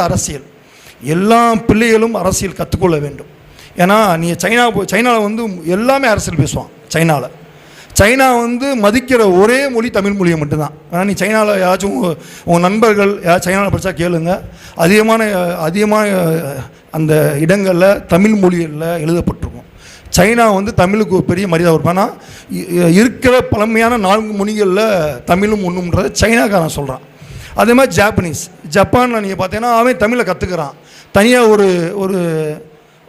அரசியல். எல்லா பிள்ளைகளும் அரசியல் கற்றுக்கொள்ள வேண்டும். ஏன்னா நீங்கள் சைனாவில் வந்து எல்லாமே அரசியல் பேசுவான். சைனா வந்து மதிக்கிற ஒரே மொழி தமிழ் மொழியை மட்டும்தான். ஆனால் நீ சைனாவில் ஏதாச்சும் உங்கள் நண்பர்கள் யாராச்சும் சைனாவில் படித்தா கேளுங்க, அதிகமான அந்த இடங்களில் தமிழ் மொழிகளில் எழுதப்பட்டிருக்கும். சைனா வந்து தமிழுக்கு ஒரு பெரிய மரியாதை இருக்கும். ஆனால் இருக்கிற பழமையான 4 மொழிகளில் தமிழும் ஒன்றுன்றதை சைனாக்காரன் சொல்கிறான். அதே மாதிரி ஜப்பானில் நீங்கள் பார்த்தீங்கன்னா அவன் தமிழை கற்றுக்கிறான். தனியாக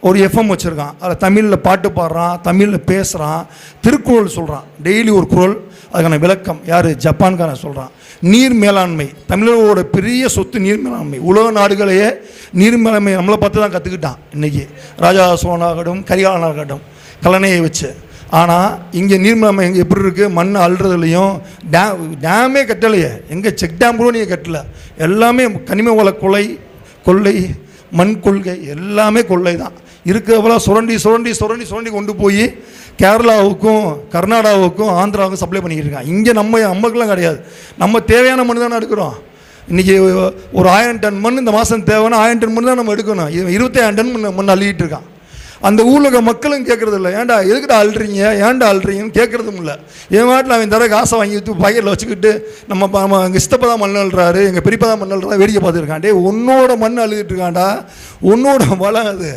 ஒரு எஃப்எம் வச்சுருக்கான். அதில் தமிழில் பாட்டு பாடுறான், தமிழில் பேசுகிறான், திருக்குறள் சொல்கிறான். டெய்லி ஒரு குறள், அதுக்கான விளக்கம் யார்? ஜப்பான்காரன் சொல்கிறான். நீர் மேலாண்மை, தமிழர்களோட பெரிய சொத்து நீர் மேலாண்மை. உலக நாடுகளையே நீர் மேலாண்மை நம்மளை பார்த்து தான் கற்றுக்கிட்டான். இன்றைக்கி ராஜா சோழனாகட்டும், கரிகாலனாகட்டும், கல்லணையை வச்சு. ஆனால் இங்கே நீர் மேலாண்மை எங்கே எப்படி இருக்குது? மண் அள்ளுறதுலையும் டேமே கட்டலையே. எங்கே செக் டேம் கூட நீங்கள் கட்டலை. எல்லாமே கனிம வள கொள்ளை, மண் கொள்கை, எல்லாமே கொள்ளை தான். இருக்கிறவெல்லாம் சுரண்டி கொண்டு போய் கேரளாவுக்கும் கர்நாடகாவுக்கும் ஆந்திராவுக்கும் சப்ளை பண்ணிக்கிட்டு இருக்கான். இங்கே நமக்குலாம் கிடையாது. நம்ம தேவையான மண் தானே எடுக்கிறோம். இன்றைக்கி ஒரு 1000 டன் மண் இந்த மாதம் தேவைன்னா 1000 டன் மண் தான் நம்ம எடுக்கணும். 25 டன் மண் அள்ளிக்கிட்டு இருக்கான். அந்த ஊரில் மக்களும் கேட்குறது இல்லை. ஏன்டா எதுக்கிட்ட அள்ளுறீங்கன்னு கேட்குறதும் இல்லை. என் வாட்டில் அவன் தர காசை வாங்கி வச்சு பயிரில் வச்சுக்கிட்டு நம்ம எங்கள் சித்தப்பா தான் மண் அள்ளுறாரு, எங்கள் பெரியப்பா தான் மண் அள்ளுறா வேடிக்கை பார்த்துருக்கான். உன்னோட மண் அள்ளிக்கிட்டு இருக்கான்டா, உன்னோட வளம் அது,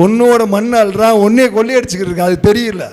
உன்னோட மண் அள்ளுறான், ஒன்னே கொள்ளையடிச்சுக்கிட்டு இருக்கான். அது தெரியல.